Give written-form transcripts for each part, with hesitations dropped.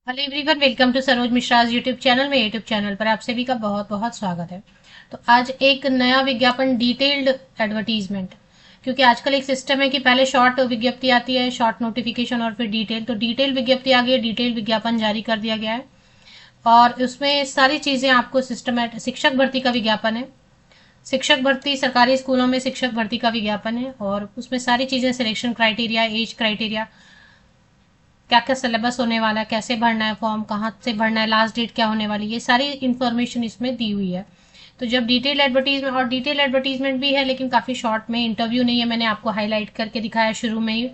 Hello everyone, welcome to Saroj Mishra's YouTube channel में। YouTube channel पर आप सभी का बहुत बहुत स्वागत है। तो आज एक नया विज्ञापन, डिटेल्ड एडवर्टीजमेंट। क्योंकि आजकल एक सिस्टम है कि पहले शॉर्ट विज्ञप्ति आती है, शॉर्ट नोटिफिकेशन, और फिर डिटेल। तो डिटेल विज्ञप्ति आ गई है, डिटेल विज्ञापन जारी कर दिया गया है। और उसमें सारी चीज़ें आपको सिस्टमेट शिक्षक भर्ती का विज्ञापन है। शिक्षक भर्ती, सरकारी स्कूलों में शिक्षक भर्ती का विज्ञापन है, और उसमें सारी चीज़ें, सिलेक्शन क्राइटेरिया, एज क्राइटेरिया, क्या क्या सिलेबस होने वाला है, कैसे भरना है फॉर्म, कहाँ से भरना है, लास्ट डेट क्या होने वाली है, ये सारी इन्फॉर्मेशन इसमें दी हुई है। तो जब डिटेल एडवर्टीजमेंट, और डिटेल एडवर्टीजमेंट भी है लेकिन काफ़ी शॉर्ट में, इंटरव्यू नहीं है, मैंने आपको हाईलाइट करके दिखाया शुरू में ही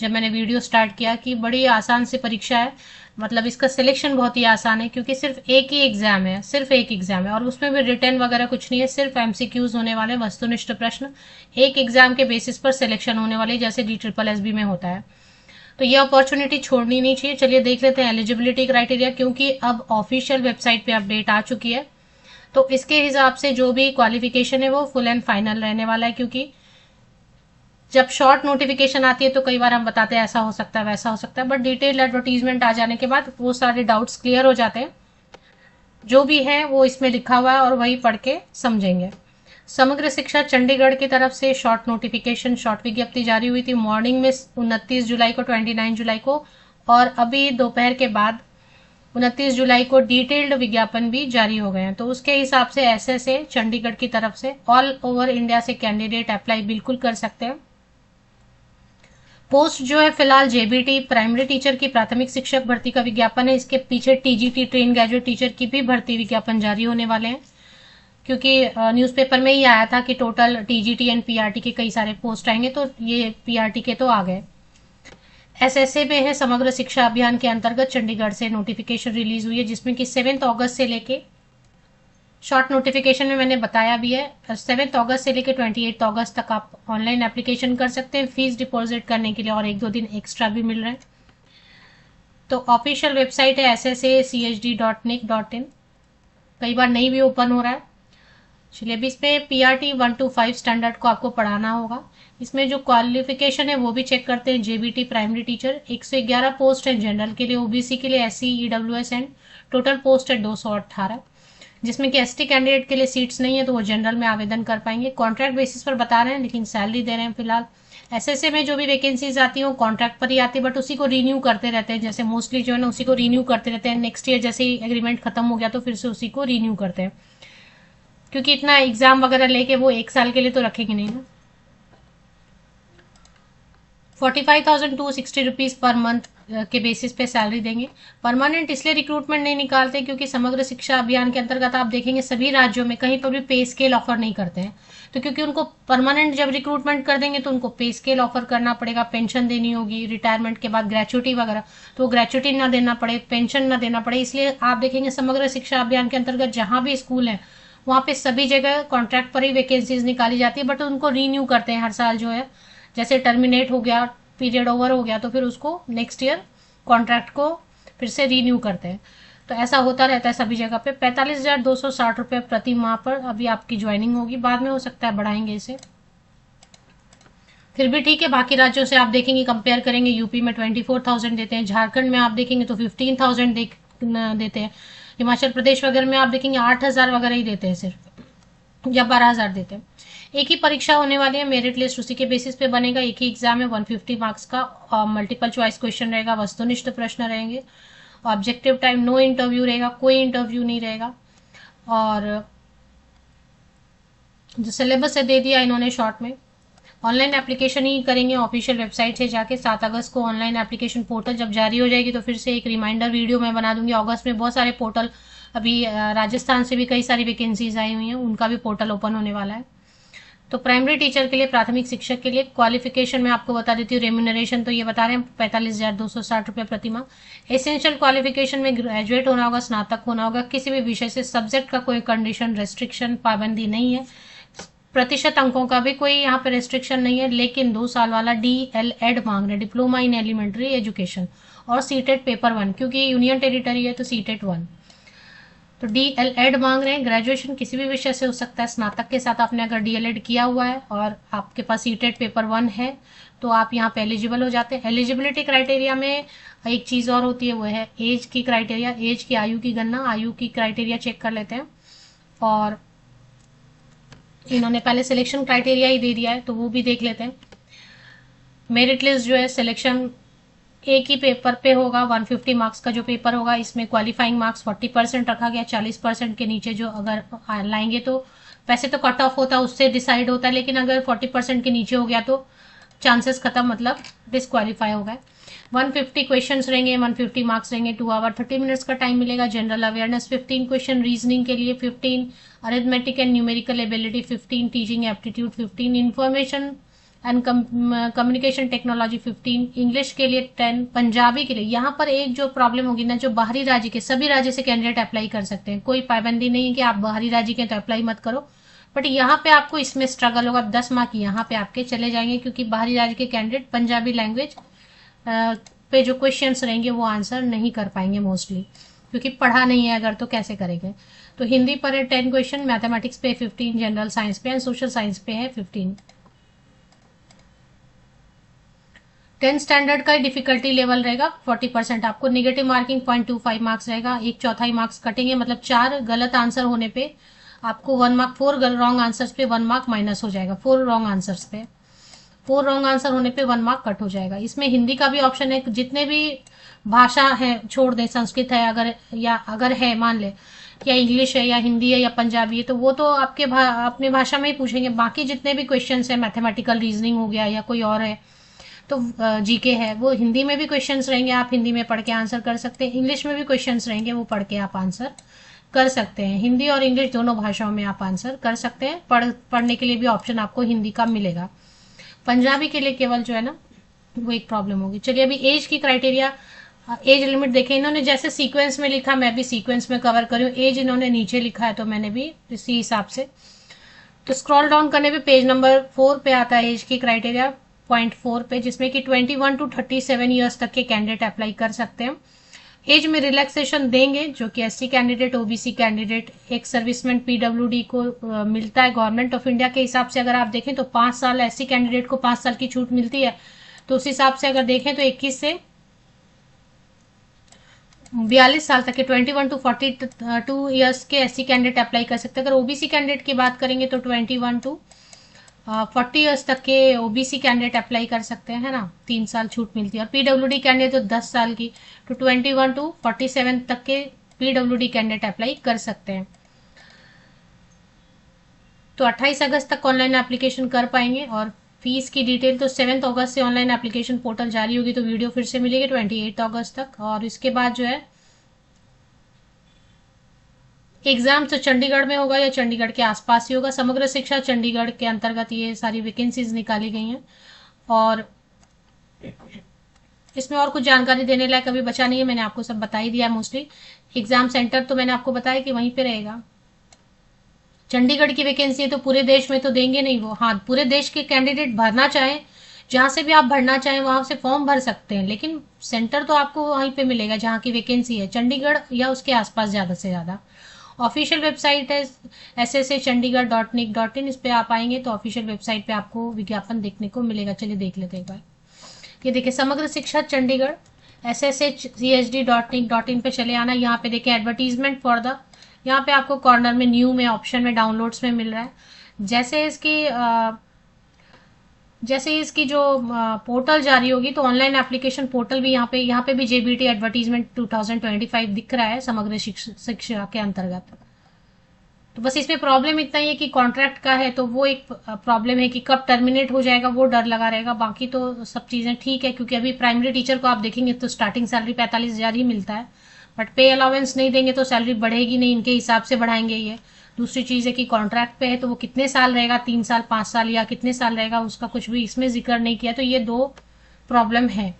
जब मैंने वीडियो स्टार्ट किया कि बड़ी आसान सी परीक्षा है। मतलब इसका सिलेक्शन बहुत ही आसान है, क्योंकि सिर्फ एक ही एग्जाम है, सिर्फ एक एग्जाम है, और उसमें भी रिटर्न वगैरह कुछ नहीं है, सिर्फ एमसीक्यूज होने वाले, वस्तुनिष्ठ प्रश्न। एक एग्जाम के बेसिस पर सिलेक्शन होने वाले, जैसे DSSB में होता है। तो ये अपॉर्चुनिटी छोड़नी नहीं चाहिए। चलिए देख लेते हैं एलिजिबिलिटी क्राइटेरिया, क्योंकि अब ऑफिशियल वेबसाइट पे अपडेट आ चुकी है। तो इसके हिसाब से जो भी क्वालिफिकेशन है वो फुल एंड फाइनल रहने वाला है। क्योंकि जब शॉर्ट नोटिफिकेशन आती है तो कई बार हम बताते हैं ऐसा हो सकता है, वैसा हो सकता है, बट डिटेल एडवर्टीजमेंट आ जाने के बाद वो सारे डाउट्स क्लियर हो जाते हैं। जो भी है वो इसमें लिखा हुआ है और वही पढ़ के समझेंगे। समग्र शिक्षा चंडीगढ़ की तरफ से शॉर्ट नोटिफिकेशन, शॉर्ट विज्ञप्ति जारी हुई थी मॉर्निंग में 29 जुलाई को, 29 जुलाई को। और अभी दोपहर के बाद 29 जुलाई को डिटेल्ड विज्ञापन भी जारी हो गए हैं। तो उसके हिसाब से एसएसए चंडीगढ़ की तरफ से ऑल ओवर इंडिया से कैंडिडेट अप्लाई बिल्कुल कर सकते हैं। पोस्ट जो है फिलहाल जेबीटी प्राइमरी टीचर की, प्राथमिक शिक्षक भर्ती का विज्ञापन है। इसके पीछे टीजीटी ट्रेन ग्रेजुएट टीचर की भी भर्ती विज्ञापन जारी होने वाले हैं। क्योंकि न्यूज़पेपर में ही आया था कि टोटल टीजीटी एंड पीआरटी के कई सारे पोस्ट आएंगे, तो ये पीआरटी के तो आ गए। एसएसए में है, समग्र शिक्षा अभियान के अंतर्गत चंडीगढ़ से नोटिफिकेशन रिलीज हुई है, जिसमें कि 7 अगस्त से लेके, शॉर्ट नोटिफिकेशन में मैंने बताया भी है, 7 अगस्त से लेकर 28 अगस्त तक आप ऑनलाइन एप्लीकेशन कर सकते हैं फीस डिपॉजिट करने के लिए, और 1-2 दिन एक्स्ट्रा भी मिल रहे हैं। तो ऑफिशियल वेबसाइट है ssa.chd.nic.in। कई बार नहीं भी ओपन हो रहा है। चलिए, अभी इसमें पीआरटी 1 to 5 स्टैंडर्ड को आपको पढ़ाना होगा। इसमें जो क्वालिफिकेशन है वो भी चेक करते हैं। जेबीटी प्राइमरी टीचर 111 पोस्ट है जनरल के लिए, ओबीसी के लिए, SC, EWS and total post है 218, जिसमें कि एसटी कैंडिडेट के लिए सीट्स नहीं है, तो वो जनरल में आवेदन कर पाएंगे। कॉन्ट्रैक्ट बेसिस पर बता रहे हैं, लेकिन सैलरी दे रहे हैं फिलहाल। एसएसए में जो भी वैकेंसीज आती हैं वो कॉन्ट्रैक्ट पर ही आती है, बट उसी को रीन्यू करते रहते हैं। जैसे मोस्टली जो है ना, उसी को रीन्यू करते रहते हैं। नेक्स्ट ईयर जैसे ही एग्रीमेंट खत्म हो गया तो फिर से उसी को रीन्यू करते हैं, क्योंकि इतना एग्जाम वगैरह लेके वो 1 साल के लिए तो रखेंगे नहीं ना। 45,260 रुपीज पर मंथ के बेसिस पे सैलरी देंगे। परमानेंट इसलिए रिक्रूटमेंट नहीं निकालते क्योंकि समग्र शिक्षा अभियान के अंतर्गत आप देखेंगे सभी राज्यों में कहीं पर भी पे स्केल ऑफर नहीं करते हैं। तो क्योंकि उनको परमानेंट जब रिक्रूटमेंट कर देंगे तो उनको पे स्केल ऑफर करना पड़ेगा, पेंशन देनी होगी, रिटायरमेंट के बाद ग्रेचुटी वगैरह, तो वो ग्रेचुटी ना देना पड़े, पेंशन ना देना पड़े, इसलिए आप देखेंगे समग्र शिक्षा अभियान के अंतर्गत जहां भी स्कूल है वहां पे सभी जगह कॉन्ट्रैक्ट पर ही वैकेंसीज निकाली जाती है, बट उनको रीन्यू करते हैं हर साल। जो है जैसे टर्मिनेट हो गया, पीरियड ओवर हो गया, तो फिर उसको नेक्स्ट ईयर कॉन्ट्रैक्ट को फिर से रीन्यू करते हैं। तो ऐसा होता रहता है सभी जगह पे। 45,260 रुपये प्रति माह पर अभी आपकी ज्वाइनिंग होगी, बाद में हो सकता है बढ़ाएंगे इसे, फिर भी ठीक है। बाकी राज्यों से आप देखेंगे, कंपेयर करेंगे, यूपी में 24,000 देते हैं, झारखंड में आप देखेंगे तो 15,000 देते हैं, हिमाचल प्रदेश वगैरह में आप देखेंगे 8,000 वगैरह ही देते हैं सिर्फ, या 12,000 देते हैं। एक ही परीक्षा होने वाली है, मेरिट लिस्ट उसी के बेसिस पे बनेगा। एक ही एग्जाम है, 150 मार्क्स का, मल्टीपल चॉइस क्वेश्चन रहेगा, वस्तुनिष्ठ प्रश्न रहेंगे, ऑब्जेक्टिव टाइम, नो इंटरव्यू रहेगा, कोई इंटरव्यू नहीं रहेगा। और जो सिलेबस है दे दिया इन्होंने शॉर्ट में। ऑनलाइन एप्लीकेशन ही करेंगे ऑफिशियल वेबसाइट से जाके। 7 अगस्त को ऑनलाइन एप्लीकेशन पोर्टल जब जारी हो जाएगी तो फिर से एक रिमाइंडर वीडियो मैं बना दूंगी। अगस्त में बहुत सारे पोर्टल, अभी राजस्थान से भी कई सारी वैकेंसीज आई हुई हैं, उनका भी पोर्टल ओपन होने वाला है। तो प्राइमरी टीचर के लिए, प्राथमिक शिक्षक के लिए क्वालिफिकेशन में आपको बता देती हूँ। रेम्यूनरेशन तो ये बता रहे हैं 45,260 रुपये प्रति माह। एसेंशियल क्वालिफिकेशन में ग्रेजुएट होना होगा, स्नातक होना होगा, किसी भी विषय से। सब्जेक्ट का कोई कंडीशन, रेस्ट्रिक्शन, पाबंदी नहीं है। प्रतिशत अंकों का भी कोई यहाँ पे रेस्ट्रिक्शन नहीं है, लेकिन 2 साल वाला DL.Ed मांग रहे, डिप्लोमा इन एलिमेंट्री एजुकेशन, और सीटेट पेपर 1, क्योंकि यूनियन टेरिटरी है तो सीटेट 1। तो DLED मांग रहे हैं, ग्रेजुएशन किसी भी विषय से हो सकता है, स्नातक के साथ आपने अगर DLED किया हुआ है और आपके पास सीटेट पेपर 1 है तो आप यहाँ पे एलिजिबल हो जाते हैं। एलिजिबिलिटी क्राइटेरिया में एक चीज़ और होती है, वो है एज की क्राइटेरिया, एज की आयु की गणना, आयु की क्राइटेरिया चेक कर लेते हैं। और इन्होंने पहले सिलेक्शन क्राइटेरिया ही दे दिया है तो वो भी देख लेते हैं। मेरिट लिस्ट जो है सिलेक्शन एक ही पेपर पे होगा, 150 मार्क्स का जो पेपर होगा, इसमें क्वालिफाइंग मार्क्स 40% रखा गया, 40% के नीचे जो अगर लाएंगे तो वैसे तो कट ऑफ होता है उससे डिसाइड होता है, लेकिन अगर 40% के नीचे हो गया तो चांसेस खत्म, मतलब डिस्क्वालीफाई हो गए। 150 क्वेश्चंस रहेंगे, 150 मार्क्स रहेंगे, 2 आवर 30 मिनट्स का टाइम मिलेगा। जनरल अवेयरनेस 15 क्वेश्चन, रीजनिंग के लिए 15, arithmetic and numerical ability 15, teaching aptitude 15, information and communication technology 15, English के लिए 10, पंजाबी के लिए। यहाँ पर एक जो प्रॉब्लम होगी ना, जो बाहरी राज्य के, सभी राज्य से कैंडिडेट अप्लाई कर सकते हैं, कोई पाबंदी नहीं है कि आप बाहरी राज्य के तो अप्लाई मत करो, बट यहाँ पे आपको इसमें स्ट्रगल होगा। 10 मार्क यहाँ पे आपके चले जाएंगे क्योंकि बाहरी राज्य के कैंडिडेट पंजाबी लैंग्वेज पे जो क्वेश्चंस रहेंगे वो आंसर नहीं कर पाएंगे मोस्टली, क्योंकि पढ़ा नहीं है अगर तो कैसे करेंगे। तो हिंदी पर है 10 क्वेश्चन, मैथमेटिक्स पे 15, जनरल साइंस पे एंड सोशल साइंस पे है 15। 10 स्टैंडर्ड का डिफिकल्टी लेवल रहेगा 40%, आपको नेगेटिव मार्किंग 0.25 मार्क्स रहेगा, 1/4 मार्क्स कटेंगे, मतलब 4 गलत आंसर होने पे आपको 1 मार्क, 4 रॉन्ग आंसर्स पे 1 मार्क माइनस हो जाएगा, 4 रॉन्ग आंसर्स पे, 4 रॉन्ग आंसर होने पे 1 मार्क कट हो जाएगा। इसमें हिंदी का भी ऑप्शन है, जितने भी भाषा है छोड़ दें, संस्कृत है अगर, या अगर है मान ले, या इंग्लिश है या हिंदी है या पंजाबी है तो वो तो आपके अपने भाषा में ही पूछेंगे। बाकी जितने भी क्वेश्चन है, मैथमेटिकल रीजनिंग हो गया या कोई और है तो जीके है, वो हिंदी में भी क्वेश्चंस रहेंगे, आप हिंदी में पढ़ के आंसर कर सकते हैं। इंग्लिश में भी क्वेश्चंस रहेंगे, वो पढ़ के आप आंसर कर सकते हैं। हिंदी और इंग्लिश दोनों भाषाओं में आप आंसर कर सकते हैं। पढ़ने के लिए भी ऑप्शन आपको हिंदी का मिलेगा। पंजाबी के लिए केवल जो है ना वो एक प्रॉब्लम होगी। चलिए अभी एज की क्राइटेरिया, एज लिमिट देखें, इन्होंने जैसे सीक्वेंस में लिखा, मैं भी सीक्वेंस में कवर करूँ। एज इन्होंने नीचे लिखा है तो मैंने भी इसी हिसाब से, तो स्क्रॉल डाउन करने पे पेज नंबर 4 पे आता है एज की क्राइटेरिया, पॉइंट 4 पे, जिसमें कि 21 to 37 ईयर्स तक के कैंडिडेट अप्लाई कर सकते हैं। एज में रिलैक्सेशन देंगे जो कि एससी कैंडिडेट, ओबीसी कैंडिडेट, एक सर्विसमैन पीडब्ल्यूडी को मिलता है। गवर्नमेंट ऑफ इंडिया के हिसाब से अगर आप देखें तो 5 साल एससी कैंडिडेट को 5 साल की छूट मिलती है, तो उस हिसाब से अगर देखें तो 21 से 42 साल तक के 21 to 42 ईयर्स के एससी कैंडिडेट अप्लाई कर सकते हैं। अगर ओबीसी कैंडिडेट की बात करेंगे तो 21 to 40 ईयर्स तक के ओबीसी कैंडिडेट अप्लाई कर सकते हैं, है ना, 3 साल छूट मिलती है। और पीडब्ल्यूडी कैंडिडेट तो 10 साल की, तो 21 to 47 तक के पीडब्ल्यूडी कैंडिडेट अप्लाई कर सकते हैं। तो 28 अगस्त तक ऑनलाइन एप्लीकेशन कर पाएंगे। और फीस की डिटेल तो 7 अगस्त से ऑनलाइन एप्लीकेशन पोर्टल जारी होगी, तो वीडियो फिर से मिलेगी 28 अगस्त तक। और इसके बाद जो है एग्जाम तो चंडीगढ़ में होगा या चंडीगढ़ के आसपास ही होगा। समग्र शिक्षा चंडीगढ़ के अंतर्गत ये सारी वैकेंसीज निकाली गई हैं। और इसमें और कुछ जानकारी देने लायक अभी बचा नहीं है, मैंने आपको सब बता ही दिया मोस्टली। एग्जाम सेंटर तो मैंने आपको बताया कि वहीं पे रहेगा। चंडीगढ़ की वैकेंसी है तो पूरे देश में तो देंगे नहीं वो, हाँ पूरे देश के कैंडिडेट भरना चाहें, जहां से भी आप भरना चाहें वहां से फॉर्म भर सकते हैं, लेकिन सेंटर तो आपको वहीं पे मिलेगा जहां की वैकेंसी है, चंडीगढ़ या उसके आसपास ज्यादा से ज्यादा। ऑफिशियल वेबसाइट है ssa.chandigarh.nic.in, इस पे आप आएंगे तो ऑफिशियल वेबसाइट पे आपको विज्ञापन देखने को मिलेगा। चलिए देख लेते हैं एक बार। ये देखिए समग्र शिक्षा चंडीगढ़ ssachsd.nic.in पे चले आना। यहाँ पे देखिए एडवर्टीजमेंट फॉर द, यहाँ पे आपको कॉर्नर में न्यू में ऑप्शन में डाउनलोड्स में मिल रहा है। जैसे इसकी जो पोर्टल जारी होगी तो ऑनलाइन एप्लीकेशन पोर्टल भी यहाँ पे भी जेबीटी एडवर्टीजमेंट 2025 दिख रहा है समग्र शिक्षा के अंतर्गत। तो बस इसमें प्रॉब्लम इतना ही है कि कॉन्ट्रैक्ट का है तो वो एक प्रॉब्लम है कि कब टर्मिनेट हो जाएगा वो डर लगा रहेगा। बाकी तो सब चीजें ठीक है, क्योंकि अभी प्राइमरी टीचर को आप देखेंगे तो स्टार्टिंग सैलरी 45,000 ही मिलता है, बट पे अलाउंस नहीं देंगे तो सैलरी बढ़ेगी नहीं, इनके हिसाब से बढ़ाएंगे ये। दूसरी चीज है कि कॉन्ट्रैक्ट पे है तो वो कितने साल रहेगा, 3 साल 5 साल या कितने साल रहेगा, उसका कुछ भी इसमें जिक्र नहीं किया, तो ये 2 प्रॉब्लम है।